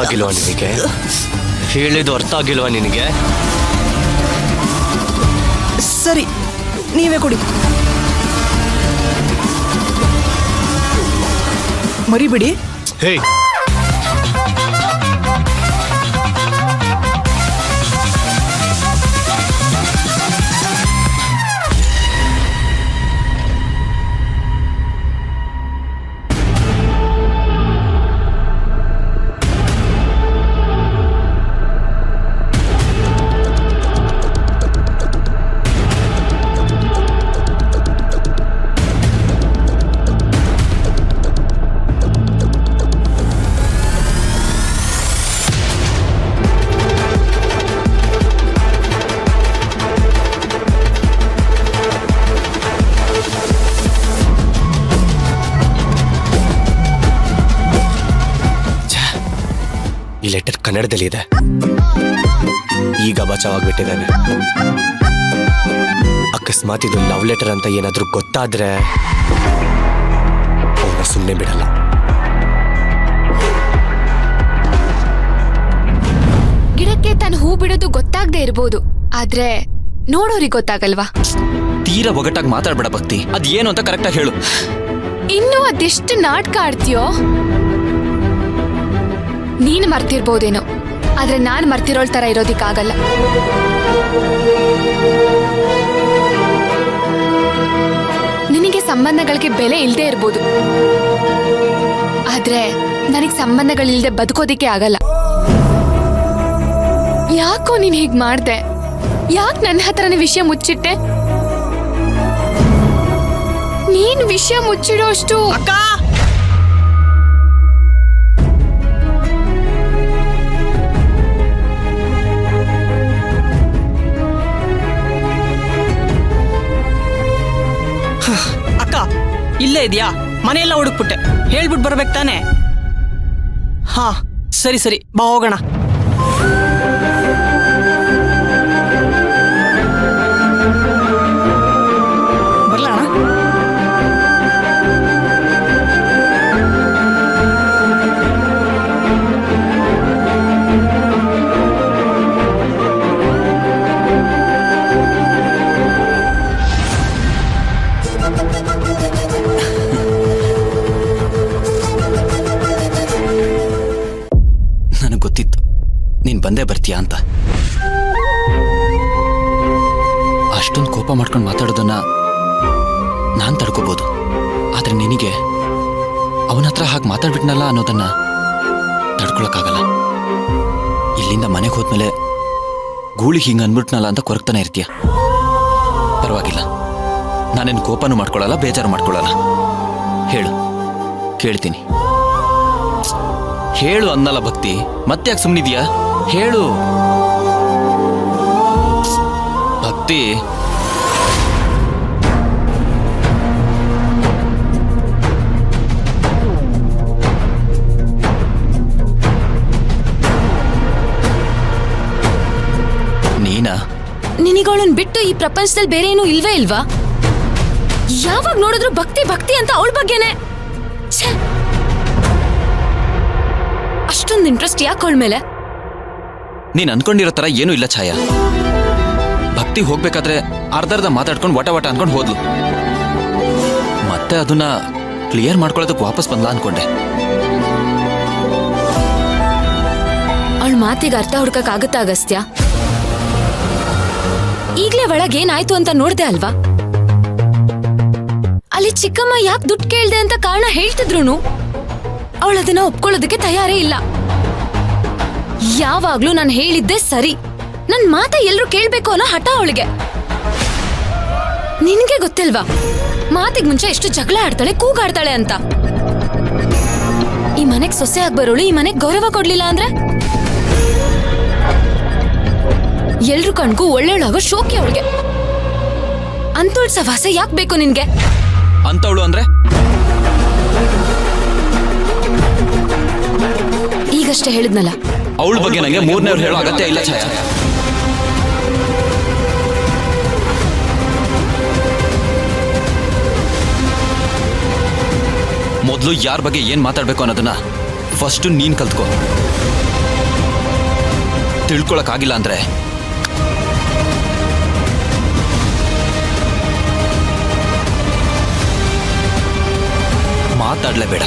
ಆಗಿಲ್ವಾ ನಿನಗೆ? ಹೇಳಿದ್ದು ಅರ್ಥ ಆಗಿಲ್ವಾ ನಿನಗೆ? ಸರಿ, ನೀವೇ ಕೊಡಿ. ಮರಿಬಿಡಿ. ಹೇ, ಈ ಲೆಟರ್ ಕನ್ನಡದಲ್ಲಿದೆ. ಈಗ ಬಚಾವಾಗ್ಬಿಟ್ಟಿದ್ದಾನೆ. ಅಕಸ್ಮಾತ್ ಇದು ಲವ್ ಲೆಟರ್ ಅಂತ ಏನಾದ್ರೂ ಗೊತ್ತಾದ್ರೆ ಅವನ್ನ ಸುಮ್ಮನೆ ಬಿಡಲ್ಲ. ಗಿಡಕ್ಕೆ ತಾನು ಹೂ ಬಿಡೋದು ಗೊತ್ತಾಗದೆ ಇರ್ಬೋದು, ಆದ್ರೆ ನೋಡೋರಿಗೆ ಗೊತ್ತಾಗಲ್ವಾ? ತೀರಾ ಒಗಟಾಗಿ ಮಾತಾಡ್ಬೇಡ ಭಕ್ತಿ. ಅದೇನು ಅಂತ ಕರೆಕ್ಟಾಗಿ ಹೇಳು. ಇನ್ನು ಅದೆಷ್ಟು ನಾಟಕ ಆಡ್ತೀಯೋ. ನೀನು ಮರ್ತಿರ್ಬೋದೇನೋ, ಆದ್ರೆ ನಾನು ಮರ್ತಿರೋಳ್ ತರ ಇರೋದಿಕ್ಕಾಗಲ್ಲ. ನಿನಗೆ ಸಂಬಂಧಗಳಿಗೆ ಬೆಲೆ ಇಲ್ಲದೆ ಇರ್ಬೋದು, ಆದ್ರೆ ನನಗೆ ಸಂಬಂಧಗಳಿಲ್ದೆ ಬದುಕೋದಿಕ್ಕೆ ಆಗಲ್ಲ. ಯಾಕೋ ನೀನ್ ಹೀಗ್ ಮಾಡ್ದೆ? ಯಾಕೆ ನನ್ನ ಹತ್ರನೇ ವಿಷಯ ಮುಚ್ಚಿಟ್ಟೆ? ನೀನ್ ವಿಷಯ ಮುಚ್ಚಿಡೋ ಅಷ್ಟು ಅಕ್ಕ, ಅಕ್ಕ ಇಲ್ಲೇ ಇದೆಯಾ? ಮನೆಯೆಲ್ಲ ಹುಡುಕ್ಬಿಟ್ಟೆ, ಹೇಳ್ಬಿಟ್ಟು ಬರ್ಬೇಕು ತಾನೆ? ಹಾ ಸರಿ ಸರಿ, ಬಾ ಹೋಗೋಣ. ಬರ್ಲಾ? ನನಗೆ ಗೊತ್ತಿತ್ತು ನೀನ್ ಬಂದೇ ಬರ್ತೀಯಾ ಅಂತ. ಅಷ್ಟೊಂದು ಕೋಪ ಮಾಡ್ಕೊಂಡು ಮಾತಾಡೋದನ್ನ ನಾನ್ ತಡ್ಕೋಬಹುದು, ಆದ್ರೆ ನಿನಗೆ ಅವನ ಹತ್ರ ಹಾಗೆ ಮಾತಾಡ್ಬಿಟ್ನಲ್ಲ ಅನ್ನೋದನ್ನ ತಡ್ಕೊಳಕ್ಕಾಗಲ್ಲ. ಇಲ್ಲಿಂದ ಮನೆಗೆ ಹೋದ್ಮೇಲೆ ಗೂಳಿಗೆ ಹಿಂಗೆ ಅಂದ್ಬಿಟ್ನಲ್ಲ ಅಂತ ಕೊರಗ್ತಾನೆ ಇರ್ತೀಯ. ಪರವಾಗಿಲ್ಲ, ನಾನೇನು ಕೋಪನೂ ಮಾಡ್ಕೊಳ್ಳಲ್ಲ, ಬೇಜಾರು ಮಾಡ್ಕೊಳ್ಳಲ್ಲ. ಹೇಳು, ಕೇಳ್ತೀನಿ. ಹೇಳು ಅನ್ನಲ್ಲ ಭಕ್ತಿ, ಮತ್ತೆ ಯಾಕೆ ಸುಮ್ಮನಿದ್ಯಾ? ಹೇಳು ಭಕ್ತಿ. ನೀನಾ? ನಿನಗಳನ್ನ ಬಿಟ್ಟು ಈ ಪ್ರಪಂಚದಲ್ಲಿ ಬೇರೆ ಏನೂ ಇಲ್ವೇ ಇಲ್ವಾ? ಯಾವಾಗ ನೋಡಿದ್ರು ಭಕ್ತಿ ಭಕ್ತಿ ಅಂತ ಅವಳ ಬಗ್ಗೆನೆ. ಅಷ್ಟೊಂದು ಇಂಟ್ರೆಸ್ಟ್ ಯಾಕೆ ಅವಳ ಮೇಲೆ? ನೀನ್ ಅನ್ಕೊಂಡಿರೋ ತರ ಏನೂ ಇಲ್ಲ ಛಾಯಾ. ಭಕ್ತಿ ಹೋಗ್ಬೇಕಾದ್ರೆ ಅರ್ಧರ್ಧ ಮಾತಾಡ್ಕೊಂಡು ವಟ ವಟ ಅನ್ಕೊಂಡು ಹೋದ್ಲು. ಮತ್ತೆ ಅದನ್ನ ಕ್ಲಿಯರ್ ಮಾಡ್ಕೊಳ್ಳೋದಕ್ಕೆ ವಾಪಸ್ ಬಂದ್ಲಾ ಅನ್ಕೊಂಡೆ. ಅವಳ ಮಾತಿಗೆ ಅರ್ಥ ಹುಡ್ಕಕ್ ಆಗುತ್ತಾ ಅಗಸ್ತ್ಯ? ಈಗ್ಲೇ ಒಳಗೇನಾಯ್ತು ಅಂತ ನೋಡ್ದೆ ಅಲ್ವಾ? ಅಲ್ಲಿ ಚಿಕ್ಕಮ್ಮ ಯಾಕೆ ದುಡ್ಡು ಕೇಳ್ದೆ ಅಂತ ಕಾರಣ ಹೇಳ್ತಿದ್ರು. ಅವಳದನ್ನ ಒಪ್ಕೊಳ್ಳೋದಕ್ಕೆ ತಯಾರೇ ಇಲ್ಲ. ಯಾವಾಗ್ಲೂ ನಾನು ಹೇಳಿದ್ದೆ ಸರಿ, ನನ್ ಮಾತ ಎಲ್ರು ಕೇಳ್ಬೇಕು ಅನ್ನೋ ಹಠ ಅವಳಿಗೆ. ನಿನ್ಗೆ ಗೊತ್ತಿಲ್ವಾ ಮಾತಿಗೆ ಮುಂಚೆ ಎಷ್ಟು ಜಗಳ ಆಡ್ತಾಳೆ, ಕೂಗಾಡ್ತಾಳೆ ಅಂತ? ಈ ಮನೆಗ್ ಸೊಸೆ ಆಗ್ಬರೋಳು ಈ ಮನೆಗ್ ಗೌರವ ಕೊಡ್ಲಿಲ್ಲ ಅಂದ್ರೆ ಎಲ್ರು ಕಣ್ಗೂ ಒಳ್ಳೆಯವಳಾಗೋ ಶೋಕಿ ಅವಳಿಗೆ. ಅಂತೋಳ್ ಸವಾಸ ಯಾಕೆ ಬೇಕು ನಿನ್ಗೆ? ಅಂತವಳು ಅಂದ್ರೆ ಈಗಷ್ಟೇ ಹೇಳಿದ್ನಲ್ಲ, ಅವಳ ಬಗ್ಗೆ ನಂಗೆ ಮೂರನೇವ್ರು ಹೇಳೋ ಅಗತ್ಯ ಇಲ್ಲ ಛಾಯಾ. ಮೊದಲು ಯಾರ ಬಗ್ಗೆ ಏನ್ ಮಾತಾಡ್ಬೇಕು ಅನ್ನೋದನ್ನ ಫಸ್ಟ್ ನೀನ್ ಕಲ್ತ್ಕೋ. ತಿಳ್ಕೊಳಕ್ಕಾಗಿಲ್ಲ ಅಂದ್ರೆ ಮಾತಾಡ್ಲೇಬೇಡ.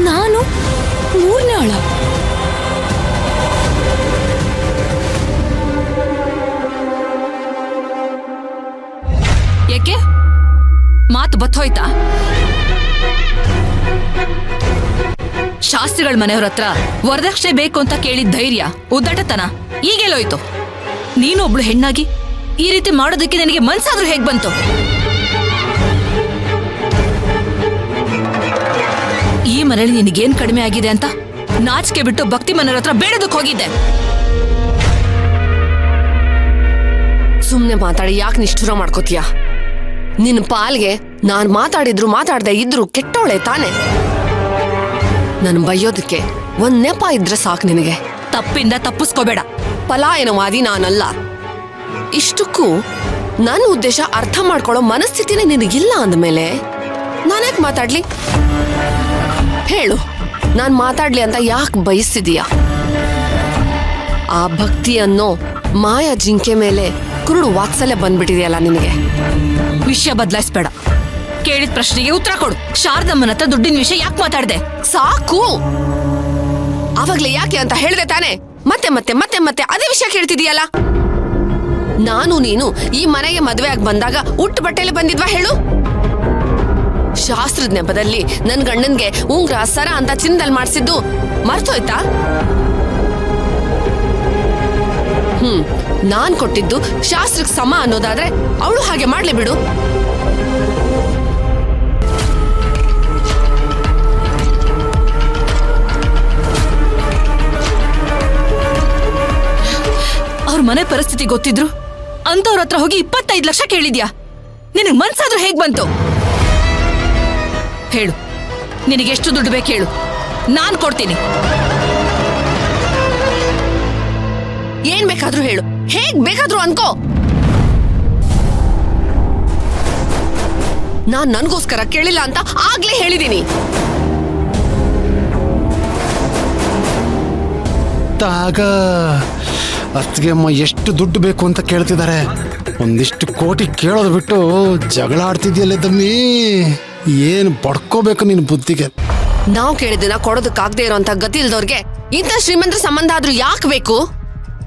ನಾನು 3ನೇ ಆಳ? ಯಾಕೆ ಮಾತು ಬತ್ತೋಯ್ತಾ? ಶಾಸ್ತ್ರಿಗಳ ಮನೆಯವ್ರ ಹತ್ರ ವರದಕ್ಷಿಣೆ ಬೇಕು ಅಂತ ಕೇಳಿದ ಧೈರ್ಯ, ಉದ್ದಟತನ ಈಗೆಲ್ಲೋಯ್ತು? ನೀನು ಒಬ್ಳು ಹೆಣ್ಣಾಗಿ ಈ ರೀತಿ ಮಾಡೋದಕ್ಕೆ ನನಗೆ ಮನ್ಸಾದ್ರೂ ಹೇಗ್ ಬಂತು? ಈ ಮನೇಲಿ ನಿನಗೇನ್ ಕಡಿಮೆ ಆಗಿದೆ ಅಂತ ನಾಚಿಕೆ ಬಿಟ್ಟು ಭಕ್ತಿ ಮನೆಯವ್ರ ಹತ್ರ ಬೇಡದಕ್ಕೆ ಹೋಗಿದ್ದೆ. ಸುಮ್ನೆ ಮಾತಾಡಿ ಯಾಕೆ ನಿಷ್ಠುರ ಮಾಡ್ಕೋತೀಯ? ನಿನ್ ಪಾಲ್ಗೆ ನಾನ್ ಮಾತಾಡಿದ್ರು ಮಾತಾಡ್ದೆ ಇದ್ರು ಕೆಟ್ಟವಳೆ ತಾನೆ. ನನ್ ಬೈಯೋದಕ್ಕೆ ಒಂದ್ ನೆಪ ಇದ್ರೆ ಸಾಕು ನಿನಗೆ. ತಪ್ಪಿಂದ ತಪ್ಪಿಸ್ಕೋಬೇಡ. ಪಲಾಯನವಾದಿ ನಾನಲ್ಲ. ಇಷ್ಟಕ್ಕೂ ನನ್ನ ಉದ್ದೇಶ ಅರ್ಥ ಮಾಡ್ಕೊಳ್ಳೋ ಮನಸ್ಥಿತಿನೇ ನಿನಗಿಲ್ಲ ಅಂದ್ಮೇಲೆ ನಾನ್ಯಾಕೆ ಮಾತಾಡ್ಲಿ? ಹೇಳು, ನಾನ್ ಮಾತಾಡ್ಲಿ ಅಂತ ಯಾಕೆ ಬಯಸ್ತಿದೀಯ? ಆ ಭಕ್ತಿ ಅನ್ನೋ ಮಾಯಾ ಜಿಂಕೆ ಮೇಲೆ ಕುರುಡು ವಾತ್ಸಲ್ಯ ಬಂದ್ಬಿಟ್ಟಿದೆಯಲ್ಲ ನಿನಗೆ. ವಿಷಯ ಬದಲಾಯಿಸ್ಬೇಡ. ಕೇಳಿದ ಪ್ರಶ್ನೆಗೆ ಉತ್ತರ ಕೊಡು. ಶಾರದಮ್ಮನ ಹತ್ರ ದುಡ್ಡಿನ ವಿಷಯ ಯಾಕೆ ಮಾತಾಡ್ದೆ? ಸಾಕು. ಅವಾಗ್ಲೇ ಯಾಕೆ ಅಂತ ಹೇಳ್ದೆ ತಾನೆ? ಮತ್ತೆ ಮತ್ತೆ ಮತ್ತೆ ಮತ್ತೆ ಅದೇ ವಿಷಯ ಕೇಳ್ತಿದೀಯಲ್ಲ. ನಾನು ನೀನು ಈ ಮನೆಗೆ ಮದುವೆ ಆಗಿ ಬಂದಾಗ ಉಟ್ಟು ಬಟ್ಟೆಲಿ ಬಂದಿದ್ವಾ ಹೇಳು? ಶಾಸ್ತ್ರದ ನೆಪದಲ್ಲಿ ನನ್ ಗಂಡನ್ಗೆ ಉಂಗ್ರ ಸರ ಅಂತ ಚಿನ್ನದಲ್ಲಿ ಮಾಡಿಸಿದ್ದು ಮರ್ತೋಯ್ತಾ? ನಾನ್ ಕೊಟ್ಟಿದ್ದು ಶಾಸ್ತ್ರಕ್ಕೆ ಸಮ ಅನ್ನೋದಾದ್ರೆ ಅವಳು ಹಾಗೆ ಮಾಡ್ಲಿ ಬಿಡು. ಅವ್ರ ಮನೆ ಪರಿಸ್ಥಿತಿ ಗೊತ್ತಿದ್ರು ಅಂತವ್ರ ಹತ್ರ ಹೋಗಿ 25 ಲಕ್ಷ ಕೇಳಿದ್ಯಾ? ನಿನಗ್ ಮನ್ಸಾದ್ರೂ ಹೇಗ್ ಬಂತು? ಹೇಳು, ನಿನಗೆಷ್ಟು ದುಡ್ಡು ಬೇಕು ಹೇಳು, ನಾನ್ ಕೊಡ್ತೀನಿ. ಏನ್ ಬೇಕಾದ್ರೂ ಹೇಳು, ಹೇಗ್ ಬೇಕಾದ್ರೂ ಅನ್ಕೋ. ನಾನ್ ನನ್ಗೋಸ್ಕರ ಕೇಳಿಲ್ಲ ಅಂತ ಆಗ್ಲೇ ಹೇಳಿದೀನಿ. ಆಗ ಅತ್ತಿಗೆಮ್ಮ ಎಷ್ಟು ದುಡ್ಡು ಬೇಕು ಅಂತ ಕೇಳ್ತಿದ್ದಾರೆ. ಒಂದಿಷ್ಟು ಕೋಟಿ ಕೇಳೋದು ಬಿಟ್ಟು ಜಗಳ ಆಡ್ತಿದ್ಯಲ್ಲ ದಮ್ಮಿ. ಏನ್ ಬಡ್ಕೋಬೇಕು ನಿನ್ ಬುದ್ಧಿಗೆ? ನಾವ್ ಕೇಳಿದ್ದನ್ನ ಕೊಡೋದಕ್ಕಾಗದೆ ಇರೋಂತ ಗತಿ ಇಲ್ದವ್ರಿಗೆ ಇಂಥ ಶ್ರೀಮಂತರ ಸಂಬಂಧ ಆದ್ರೂ ಯಾಕೆ ಬೇಕು?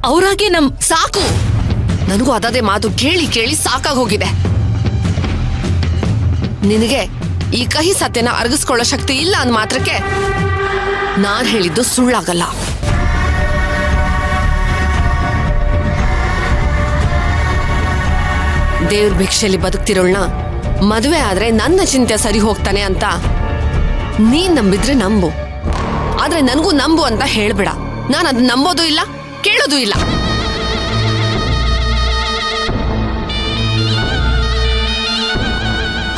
ಅವ್ರಾಗೆ ಸಾಕು. ನನಗೂ ಅದೇ ಮಾತು ಕೇಳಿ ಕೇಳಿ ಸಾಕಾಗಿ ಹೋಗಿದೆ. ನಿನಗೆ ಈ ಕಹಿ ಸತ್ಯನ ಅರಗಿಸ್ಕೊಳ್ಳೋ ಶಕ್ತಿ ಇಲ್ಲ ಅಂದ ಮಾತ್ರಕ್ಕೆ ನಾನ್ ಹೇಳಿದ್ದು ಸುಳ್ಳಾಗಲ್ಲ. ದೇವ್ರ ಭಿಕ್ಷೆಯಲ್ಲಿ ಬದುಕ್ತಿರೋಳ್ನ ಮದುವೆ ಆದ್ರೆ ನನ್ನ ಚಿಂತೆ ಸರಿ ಹೋಗ್ತಾನೆ ಅಂತ ನೀನ್ ನಂಬಿದ್ರೆ ನಂಬು. ಆದ್ರೆ ನನಗೂ ನಂಬು ಅಂತ ಹೇಳ್ಬೇಡ. ನಾನು ಅದನ್ನ ನಂಬೋದು ಇಲ್ಲ, ಕೇಳೋದು ಇಲ್ಲ.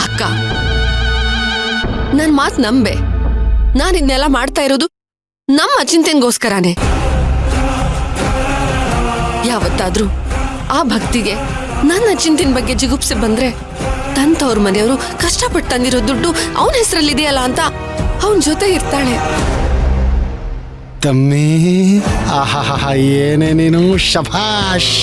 ಅಕ್ಕ, ನನ್ ಮಾತ್ ನಂಬೆ. ನಾನು ಇದನ್ನೆಲ್ಲ ಮಾಡ್ತಾ ಇರೋದು ನಮ್ಮ ಚಿಂತೆಗೋಸ್ಕರನೇ. ಯಾವತ್ತಾದ್ರೂ ಆ ಭಕ್ತಿಗೆ ನನ್ನ ಚಿಂತಿನ ಬಗ್ಗೆ ಜಿಗುಪ್ಸೆ ಬಂದ್ರೆ ತಂತವ್ರ ಮನೆಯವರು ಕಷ್ಟಪಟ್ಟು ತಂದಿರೋ ದುಡ್ಡು ಅವನ ಹೆಸರಲ್ಲಿದೆಯಲ್ಲ ಅಂತ ಅವನ ಜೊತೆ ಇರ್ತಾಳೆ. ತಮ್ಮಿ, ಆಹಾ, ಏನೇ ನೀನು, ಶಭಾಷ್.